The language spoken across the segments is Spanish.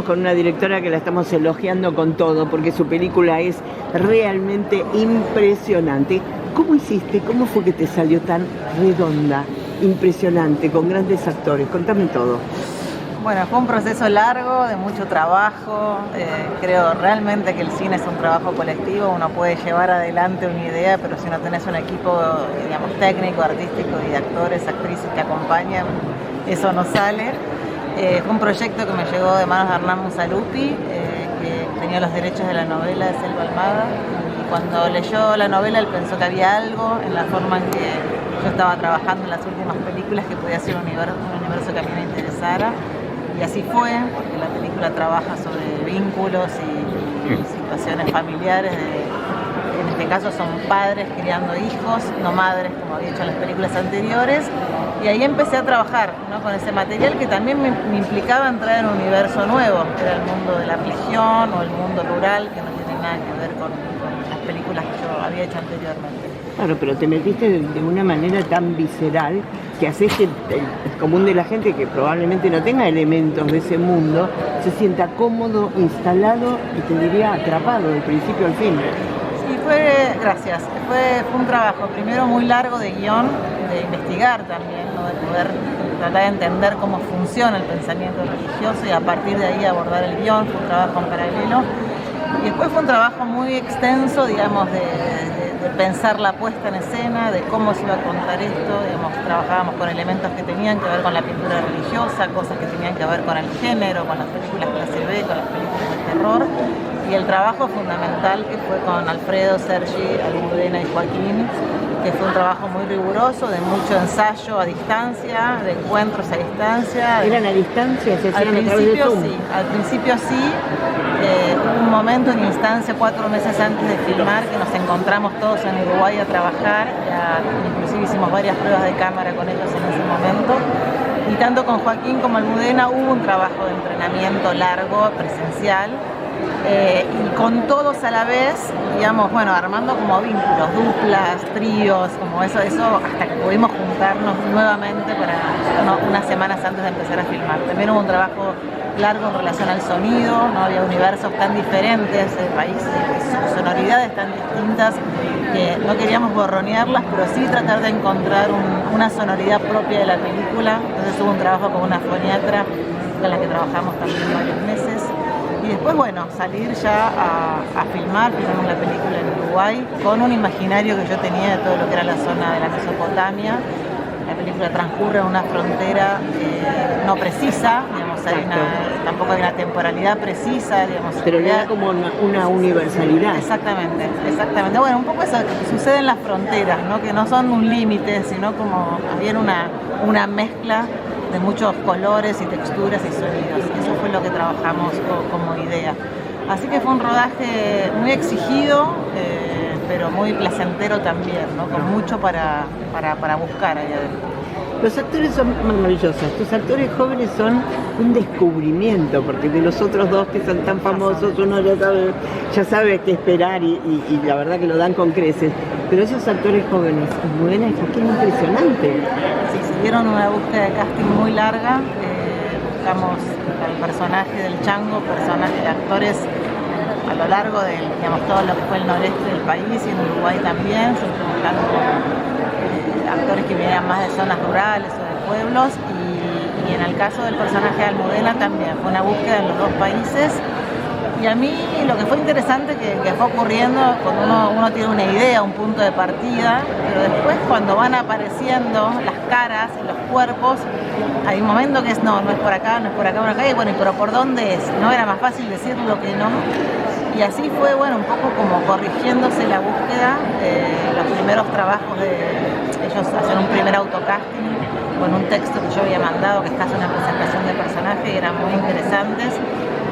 estamos con una directora que la estamos elogiando con todo, porque su película es realmente impresionante. ¿Cómo hiciste? ¿Cómo fue que te salió tan redonda, impresionante, con grandes actores? Contame todo. Bueno, fue un proceso largo, de mucho trabajo. Creo realmente que el cine es un trabajo colectivo. Uno puede llevar adelante una idea, pero si no tenés un equipo, digamos, técnico, artístico y de actores, actrices que acompañan, eso no sale. Fue un proyecto que me llegó de manos de Hernán Musalupi, que tenía los derechos de la novela de Selva Almada. Y cuando leyó la novela, él pensó que había algo en la forma en que yo estaba trabajando en las últimas películas que podía ser un universo que a mí me interesara. Y así fue, porque la película trabaja sobre vínculos y situaciones familiares. En este caso son padres criando hijos, no madres, como había hecho en las películas anteriores. Y ahí empecé a trabajar, ¿no?, con ese material que también me implicaba entrar en un universo nuevo, que era el mundo de la religión o el mundo rural, que no tiene nada que ver con las películas que yo había hecho anteriormente. Claro, pero te metiste de una manera tan visceral que haces que el común de la gente, que probablemente no tenga elementos de ese mundo, se sienta cómodo, instalado y te diría atrapado del principio al fin. Sí, gracias. Fue un trabajo primero muy largo de guión, de investigar también, ¿no?, de poder tratar de entender cómo funciona el pensamiento religioso y a partir de ahí abordar el guión. Fue un trabajo en paralelo. Y después fue un trabajo muy extenso, digamos, de pensar la puesta en escena, de cómo se iba a contar esto. Digamos, trabajábamos con elementos que tenían que ver con la pintura religiosa, cosas que tenían que ver con el género, con las películas clase B, con las películas de terror. Y el trabajo fundamental que fue con Alfredo, Sergi, Almudena y Joaquín, que fue un trabajo muy riguroso, de mucho ensayo a distancia, de encuentros a distancia. ¿Eran a distancia? ¿Se hacían a través de Zoom? Sí, al principio sí. Hubo un momento, una instancia, 4 meses antes de filmar, que nos encontramos todos en Uruguay a trabajar. Inclusive hicimos varias pruebas de cámara con ellos en ese momento. Y tanto con Joaquín como Almudena hubo un trabajo de entrenamiento largo, presencial. Y con todos a la vez, digamos, bueno, armando como vínculos, duplas, tríos, como eso, hasta que pudimos juntarnos nuevamente para unas semanas antes de empezar a filmar. También hubo un trabajo largo en relación al sonido, no había universos tan diferentes, países, sonoridades tan distintas, que no queríamos borronearlas, pero sí tratar de encontrar una sonoridad propia de la película. Entonces hubo un trabajo con una foniatra con la que trabajamos también varios meses. Y después, bueno, salir ya a filmar, filmamos la película en Uruguay, con un imaginario que yo tenía de todo lo que era la zona de la Mesopotamia. La película transcurre en una frontera no precisa, digamos, tampoco hay una temporalidad precisa, digamos. Pero le da como una universalidad. Exactamente. Bueno, un poco eso que sucede en las fronteras, ¿no?, que no son un límite, sino como había una mezcla de muchos colores y texturas y sonidos. Eso fue lo que trabajamos como idea. Así que fue un rodaje muy exigido, pero muy placentero también, ¿no?, con mucho para buscar ahí adentro. Los actores son maravillosos, tus actores jóvenes son un descubrimiento, porque de los otros dos que son tan famosos uno ya sabe qué esperar y la verdad que lo dan con creces. Pero esos actores jóvenes, Almudena y Joaquín, impresionante. Sí, se dieron una búsqueda de casting muy larga. Buscamos al personaje del Chango, personajes de actores a lo largo de, digamos, todo lo que fue el noreste del país y en Uruguay también, siempre buscando actores que vinieran más de zonas rurales o de pueblos. Y en el caso del personaje de Almudena también fue una búsqueda en los dos países. Y a mí lo que fue interesante que fue ocurriendo cuando uno tiene una idea, un punto de partida, pero después cuando van apareciendo las caras y los cuerpos, hay un momento que es no es por acá, y bueno, pero ¿por dónde es? No era más fácil decir lo que no. Y así fue, bueno, un poco como corrigiéndose la búsqueda. Los primeros trabajos ellos hacen un primer autocasting con un texto que yo había mandado, que es casi una presentación de personaje, y eran muy interesantes.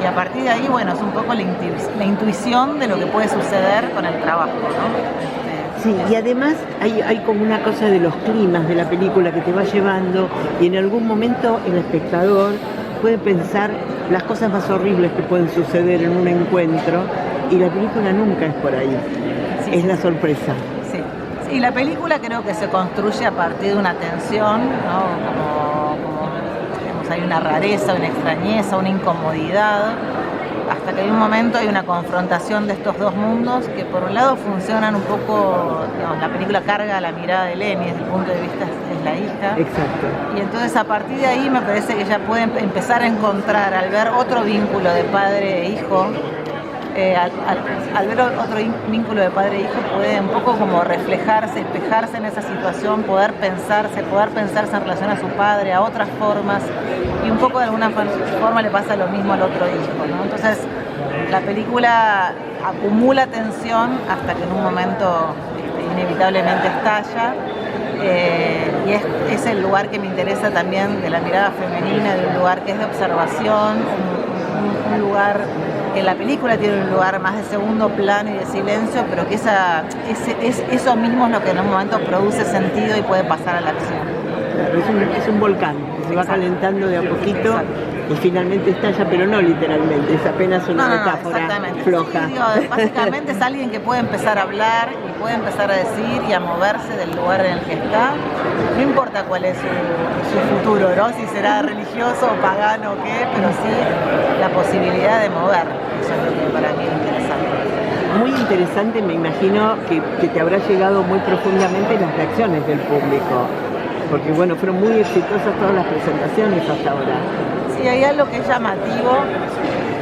Y a partir de ahí, bueno, es un poco la intuición de lo que puede suceder con el trabajo, ¿no? Sí, y además hay como una cosa de los climas de la película que te va llevando, y en algún momento el espectador puede pensar las cosas más horribles que pueden suceder en un encuentro, y la película nunca es por ahí, sí, es la sorpresa. Sí, y la película creo que se construye a partir de una tensión, ¿no? Como hay una rareza, una extrañeza, una incomodidad, hasta que hay un momento, hay una confrontación de estos dos mundos que por un lado funcionan un poco, digamos, la película carga la mirada de Lenny, desde el punto de vista es la hija. Exacto. Y entonces a partir de ahí me parece que ella puede empezar a encontrar, al ver otro vínculo de padre e hijo, al ver otro vínculo de padre e hijo, puede un poco como reflejarse, espejarse en esa situación, poder pensarse en relación a su padre, a otras formas, y un poco de alguna forma le pasa lo mismo al otro hijo, ¿no? Entonces la película acumula tensión hasta que en un momento inevitablemente estalla, y es el lugar que me interesa también de la mirada femenina, de un lugar que es de observación, un lugar que en la película tiene un lugar más de segundo plano y de silencio, pero que eso mismo es lo que en un momento produce sentido y puede pasar a la acción. Claro, es un volcán, se va calentando de a poquito. Exacto. Y finalmente estalla, pero no literalmente, es apenas una metáfora floja. Sí, digo, básicamente es alguien que puede empezar a hablar y puede empezar a decir y a moverse del lugar en el que está. No importa cuál es su futuro, ¿no? Si será religioso o pagano o qué, pero sí la posibilidad de mover. Eso es lo que para mí es interesante. Muy interesante, me imagino que te habrá llegado muy profundamente las reacciones del público, porque bueno, fueron muy exitosas todas las presentaciones hasta ahora. Sí, hay algo que es llamativo.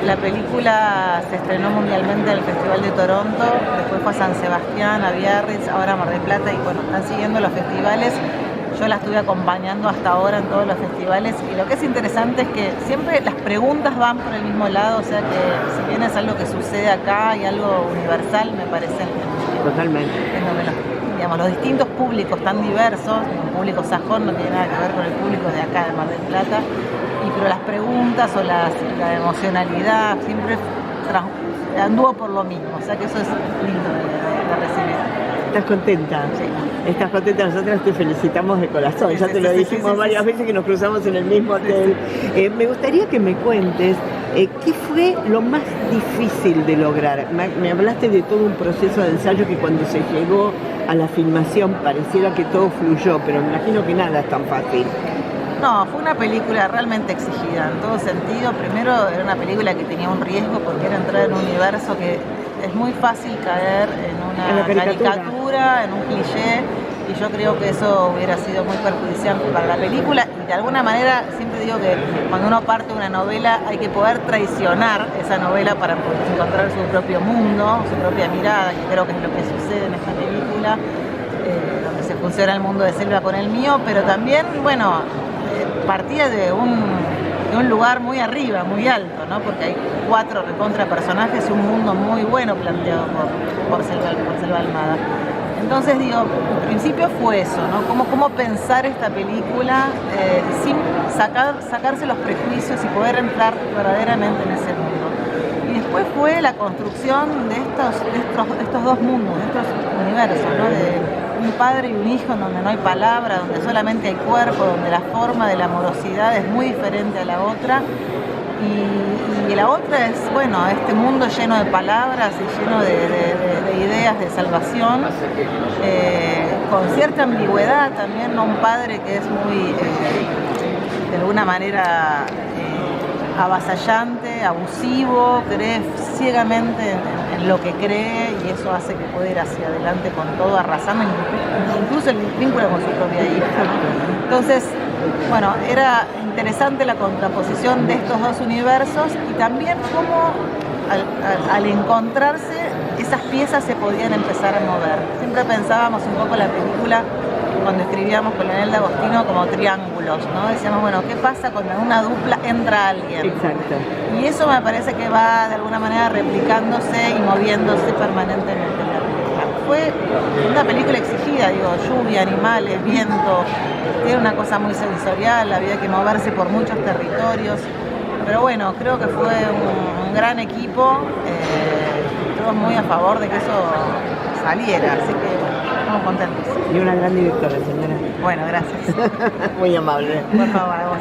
La película se estrenó mundialmente en el Festival de Toronto, después fue a San Sebastián, a Biarritz, ahora a Mar del Plata, y bueno, están siguiendo los festivales. Yo la estuve acompañando hasta ahora en todos los festivales, y lo que es interesante es que siempre las preguntas van por el mismo lado, o sea que si bien es algo que sucede acá y algo universal, me parece totalmente. Digamos, los distintos públicos tan diversos, el público sajón no tiene nada que ver con el público de acá de Mar del Plata, pero las preguntas o la emocionalidad siempre anduvo por lo mismo, o sea que eso es lindo de recibir. ¿Estás contenta? Sí. ¿Estás contenta? Nosotras te felicitamos de corazón, ya te lo dijimos varias veces que nos cruzamos en el mismo hotel. Me gustaría que me cuentes qué fue lo más difícil de lograr. Me hablaste de todo un proceso de ensayo que cuando se llegó a la filmación pareciera que todo fluyó, pero me imagino que nada es tan fácil. No, fue una película realmente exigida en todo sentido. Primero era una película que tenía un riesgo porque era entrar en un universo que es muy fácil caer en una caricatura, en un cliché, y yo creo que eso hubiera sido muy perjudicial para la película. Y de alguna manera siempre digo que cuando uno parte de una novela hay que poder traicionar esa novela para poder encontrar su propio mundo, su propia mirada, y creo que es lo que sucede en esta película, donde se fusiona el mundo de Selva con el mío, pero también, bueno, partía de un lugar muy arriba, muy alto, ¿no? Porque hay 4 recontra personajes y un mundo muy bueno planteado por Selva Almada. Entonces digo, en principio fue eso, ¿no? Cómo pensar esta película sin sacarse los prejuicios y poder entrar verdaderamente en ese mundo. Y después fue la construcción de estos dos mundos, de estos universos, ¿no? De un padre y un hijo en donde no hay palabra, donde solamente hay cuerpo, donde la forma de la amorosidad es muy diferente a la otra. Y la otra es, bueno, este mundo lleno de palabras y lleno de ideas de salvación, con cierta ambigüedad también, ¿no? Un padre que es muy, de alguna manera, avasallante, abusivo, cree ciegamente en lo que cree, y eso hace que pueda ir hacia adelante con todo, arrasando incluso el vínculo con su propia hija. Entonces, bueno, era interesante la contraposición de estos dos universos, y también cómo al encontrarse esas piezas se podían empezar a mover. Siempre pensábamos un poco la película, cuando escribíamos con Leonel D'Agostino, como triángulos, ¿no? Decíamos, bueno, ¿qué pasa cuando en una dupla entra alguien? Exacto. Y eso me parece que va de alguna manera replicándose y moviéndose permanentemente. Fue una película exigida, digo, lluvia, animales, viento, tiene una cosa muy sensorial, había que moverse por muchos territorios, pero bueno, creo que fue un gran equipo, todos muy a favor de que eso saliera, así que bueno, estamos contentos. Y una gran directora, señora. Bueno, gracias. Muy amable. Por favor, a vos.